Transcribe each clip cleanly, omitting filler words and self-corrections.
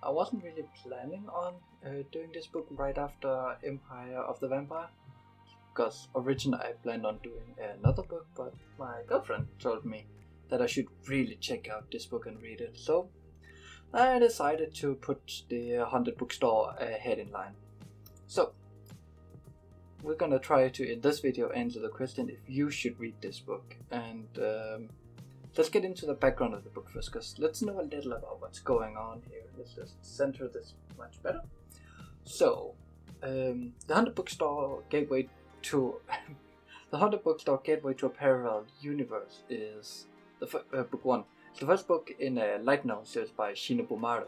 I wasn't really planning on doing this book right after Empire of the Vampire, because originally I planned on doing another book, but my girlfriend told me that I should really check out this book and read it, so I decided to put the Haunted Bookstore ahead in line. So, we're gonna try to, in this video, answer the question if you should read this book, and let's get into the background of the book first, because let's know a little about what's going on here. Let's just center this much better. So, the Haunted Bookstore Gateway to the Haunted Bookstore Gateway to a Parallel Universe is the book one. It's the first book in a light novel series by Shinobumaru.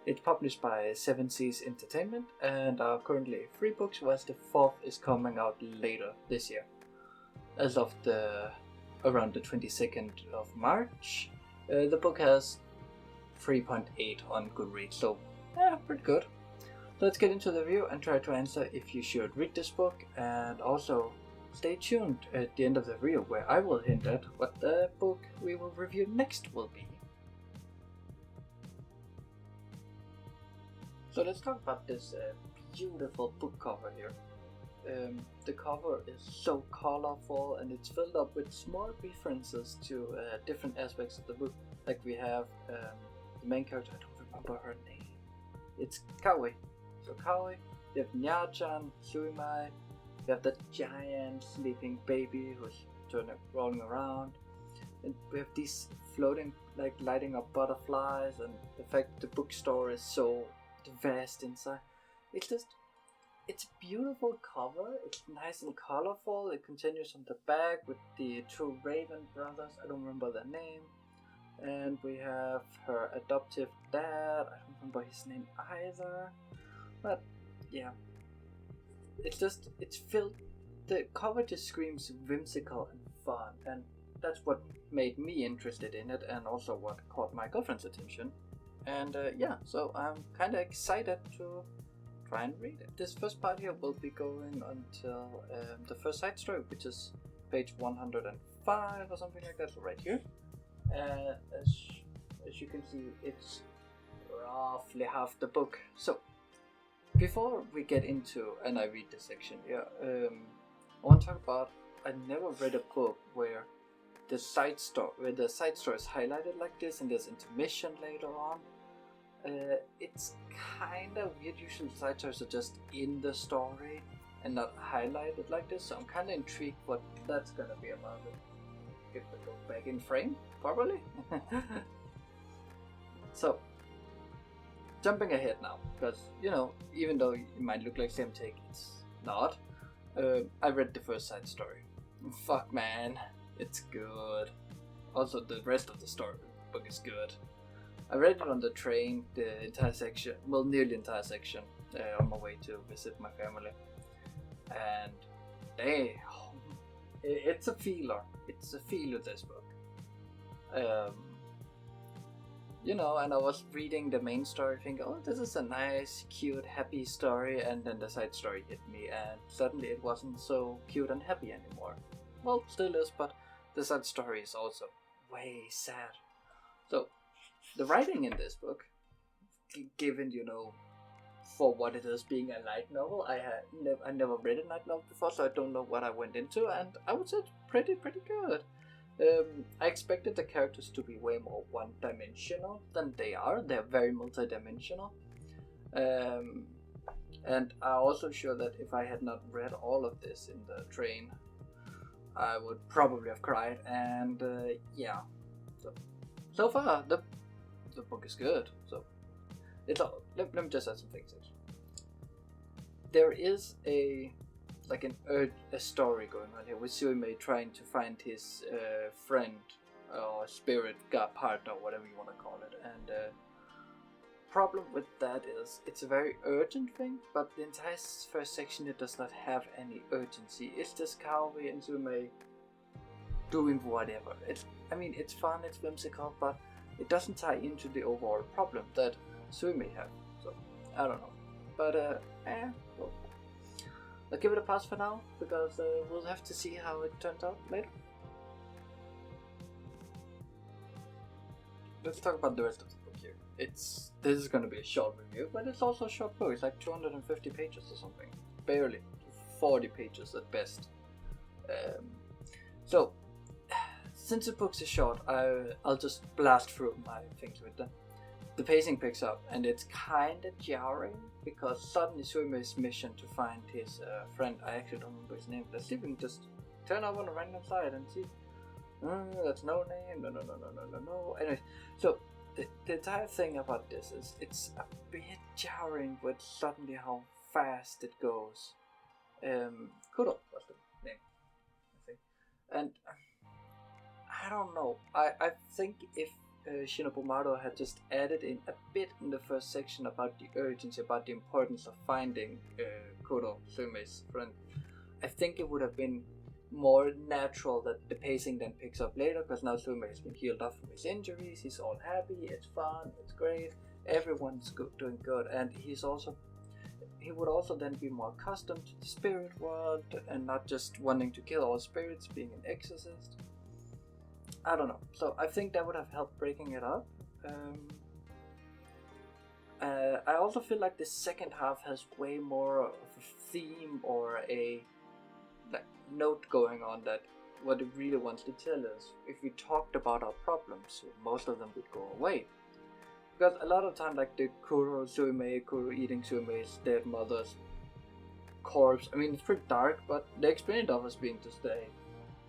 It's published by Seven Seas Intertainment, and are currently 3 books, whereas the 4th is coming out later this year. As of around the 22nd of March, the book has 3.8 on GoodReads, so yeah, pretty good. Let's get into the review and try to answer if you should read this book, and also stay tuned at the end of the review where I will hint at what the book we will review next will be. So let's talk about this beautiful book cover here. The cover is so colorful, and it's filled up with small references to different aspects of the book. Like we have the main character, I don't remember her name. It's Kawi. So Kawi, we have Nya-chan, Suimai, we have the giant sleeping baby who's rolling around, and we have these floating, like lighting up butterflies, and the fact the bookstore is so vast inside. It's a beautiful cover. It's nice and colorful. It continues on the back with the 2 Raven brothers. I don't remember their name. And we have her adoptive dad. I don't remember his name either. But yeah, it's filled. The cover just screams whimsical and fun, and that's what made me interested in it, and also what caught my girlfriend's attention. And yeah, so I'm kind of excited to try and read it. This first part here will be going until the first side story, which is page 105 or something like that, right here. As you can see, it's roughly half the book. So before we get into and I read the section here, I want to talk about, I never read a book where the side story is highlighted like this, and there's intermission later on. It's kind of weird. Usually side stories are just in the story and not highlighted like this, so I'm kind of intrigued what that's gonna be about. Get the book back in frame, probably. So, jumping ahead now, because, you know, even though it might look like same take, it's not. I read the first side story. Fuck, man, it's good. Also, the rest of the book is good. I read it on the train, the entire section, well, nearly the entire section, on my way to visit my family. And it's a feeler. It's a feeler, this book. You know, and I was reading the main story thinking, oh, this is a nice, cute, happy story, and then the side story hit me, and suddenly it wasn't so cute and happy anymore. Well, still is, but the side story is also way sad. So, the writing in this book, given, you know, for what it is being a light novel, I never read a light novel before, so I don't know what I went into, and I would say it's pretty good. I expected the characters to be way more one-dimensional than they are. They're very multi-dimensional. And I'm also sure that if I had not read all of this in the train, I would probably have cried, and yeah. So far, the book is good. So let me just add some things. There is a story going on here with Suimei trying to find his friend or spirit partner, whatever you want to call it. And problem with that is it's a very urgent thing, but the entire first section it does not have any urgency. It's just Kaori and Suimei doing whatever. It's fun, it's whimsical, but it doesn't tie into the overall problem that Suimei have. So I don't know, but well, I'll give it a pass for now, because we'll have to see how it turns out later. Let's talk about the rest of the book here. this is gonna be a short review, but it's also a short book. It's like 250 pages or something, barely 40 pages at best. So since the book's is short, I'll just blast through my things with them. The pacing picks up, and it's kinda jarring because suddenly Suime's mission to find his friend, I actually don't remember his name. Let's see if we can just turn up on a random side and see. That's no name. No. Anyway, so the entire thing about this is it's a bit jarring with suddenly how fast it goes. Kuro was the name, I think, and I don't know. I think if Shinobumaru had just added in a bit in the first section about the urgency, about the importance of finding Kuro, Suime's friend, I think it would have been more natural that the pacing then picks up later, because now Suime has been healed up from his injuries, he's all happy, it's fun, it's great, everyone's doing good, and he would also then be more accustomed to the spirit world and not just wanting to kill all spirits, being an exorcist. I don't know. So I think that would have helped breaking it up. I also feel like the second half has way more of a theme or a note going on, that what it really wants to tell us. If we talked about our problems, most of them would go away. Because a lot of time, like the Kuro eating Suime's dead mother's corpse, I mean, it's pretty dark, but they explain it off as being just a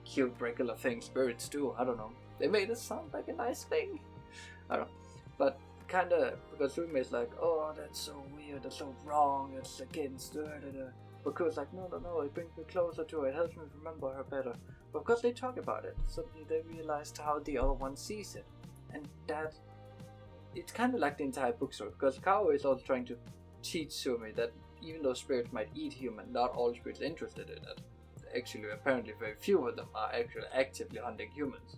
cute regular thing spirits do. I don't know. They made it sound like a nice thing. I don't know. But kinda, because Suime's like, oh, that's so weird, that's so wrong, it's against her. But Kuro's like, no, it brings me closer to her, it helps me remember her better. But because they talk about it, suddenly they realized how the other one sees it. And that, it's kind of like the entire bookstore, because Kao is also trying to teach Suime that even though spirits might eat humans, not all spirits are interested in it. Actually, apparently very few of them are actually actively hunting humans.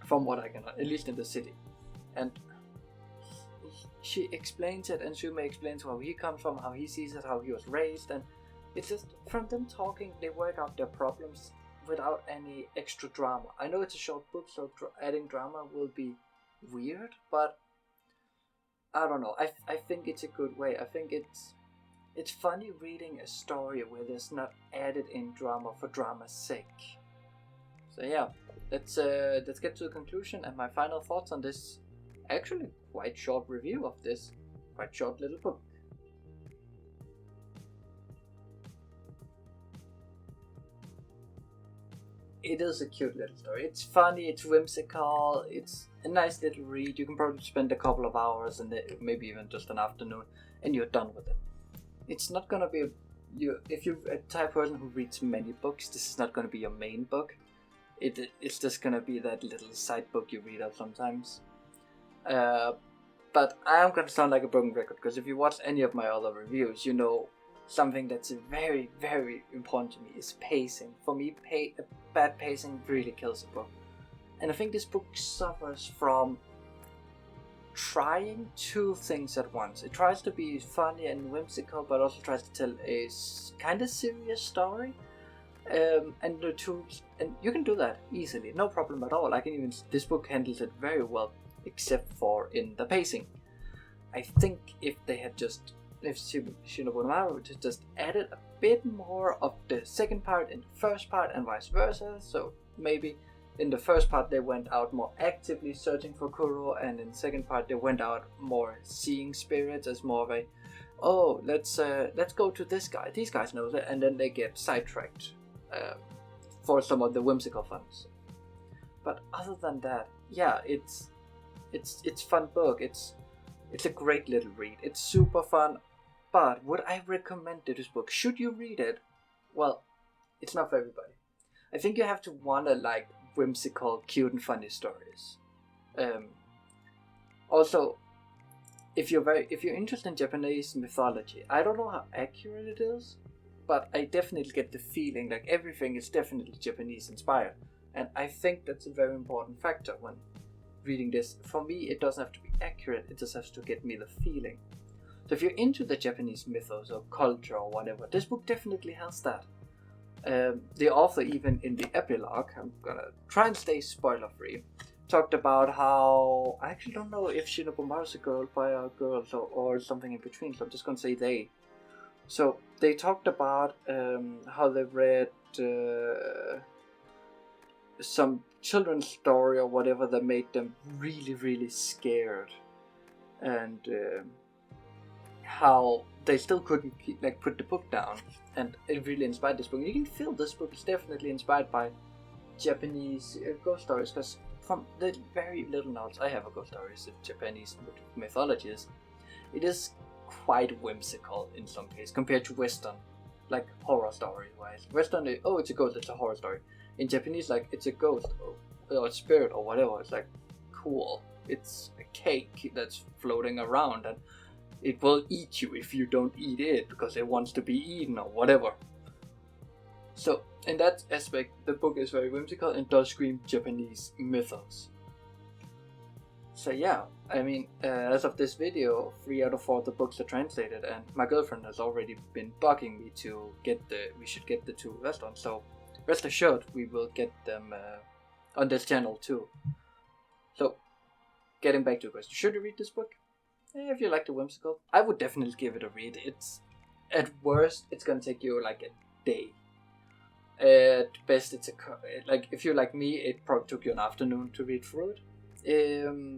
From what I can, at least in the city. And she explains it, and Suime explains how he comes from, how he sees it, how he was raised, and it's just from them talking, they work out their problems without any extra drama. I know it's a short book, so adding drama will be weird, but I don't know. I think it's a good way. I think it's funny reading a story where there's not added in drama for drama's sake. So yeah, let's get to the conclusion and my final thoughts on this actually quite short review of this quite short little book. It is a cute little story. It's funny, it's whimsical, it's a nice little read. You can probably spend a couple of hours and maybe even just an afternoon and you're done with it. It's not gonna be if you're a type of person who reads many books, this is not gonna be your main book. It's just gonna be that little side book you read out sometimes. But I am gonna sound like a broken record, because if you watch any of my other reviews, you know something that's very, very important to me is pacing. For me, bad pacing really kills a book. And I think this book suffers from trying two things at once. It tries to be funny and whimsical, but also tries to tell a kind of serious story. And the two, and you can do that easily, no problem at all. This book handles it very well, except for in the pacing. I think if Shinobumaru just added a bit more of the second part in the first part and vice versa, so maybe in the first part they went out more actively searching for Kuro, and in the second part they went out more seeing spirits as more of a, oh, let's go to this guy, these guys know that, and then they get sidetracked for some of the whimsical funs. But other than that, yeah, it's fun book. It's a great little read. It's super fun. But would I recommend this book? Should you read it? Well, it's not for everybody. I think you have to want to like whimsical, cute, and funny stories. Also, if you're interested in Japanese mythology, I don't know how accurate it is, but I definitely get the feeling like everything is definitely Japanese inspired, and I think that's a very important factor when reading this. For me, it doesn't have to be accurate, it just has to get me the feeling. So if you're into the Japanese mythos or culture or whatever, this book definitely has that. The author, even in the epilogue, I'm gonna try and stay spoiler free, talked about how I actually don't know if Shinobumaru is a girl by a girl or something in between. So I'm just gonna say they. So they talked about how they read some children's story or whatever that made them really, really scared, and how they still couldn't put the book down, and it really inspired this book. And you can feel this book is definitely inspired by Japanese ghost stories, because from the very little knowledge I have of ghost stories of Japanese mythologies, it is quite whimsical in some cases compared to Western, like horror story wise. Western, it's a ghost, it's a horror story. In Japanese, like it's a ghost or a spirit or whatever. It's like cool. It's a cake that's floating around, and it will eat you if you don't eat it because it wants to be eaten or whatever. So in that aspect, the book is very whimsical and does scream Japanese mythos. So yeah, I mean, as of this video, 3 out of 4 of the books are translated, and my girlfriend has already been bugging me to we should get the 2 restaurants, so rest assured we will get them on this channel too. So, getting back to the question, should you read this book? If you like the whimsical, I would definitely give it a read. It's, at worst, it's gonna take you like a day. At best, it's if you're like me, it probably took you an afternoon to read through it.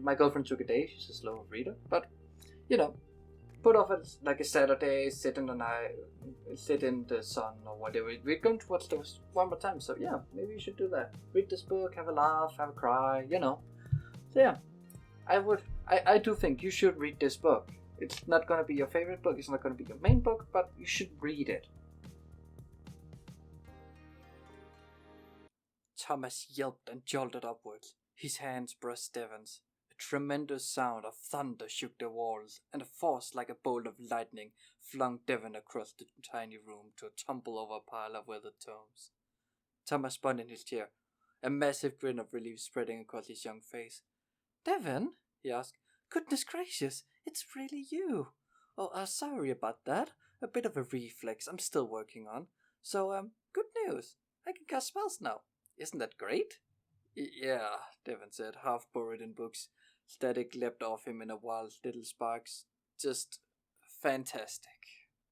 My girlfriend took a day. She's a slow reader, but put off it like a Saturday, sit in the sun or whatever. We're going to watch those one more time, so yeah, maybe you should do that. Read this book, have a laugh, have a cry, So yeah, I do think you should read this book. It's not gonna be your favorite book, it's not gonna be your main book, but you should read it. Thomas yelped and jolted upwards. His hands brushed Devon's. A tremendous sound of thunder shook the walls, and a force like a bolt of lightning flung Devon across the tiny room to a tumble-over pile of weathered tomes. Thomas spun in his chair, a massive grin of relief spreading across his young face. "Devon?" he asked. "Goodness gracious, it's really you. Oh, sorry about that. A bit of a reflex I'm still working on. So, good news. I can cast spells now. Isn't that great?" "Yeah," Devon said, half buried in books. Static leapt off him in a wild little sparks. "Just fantastic."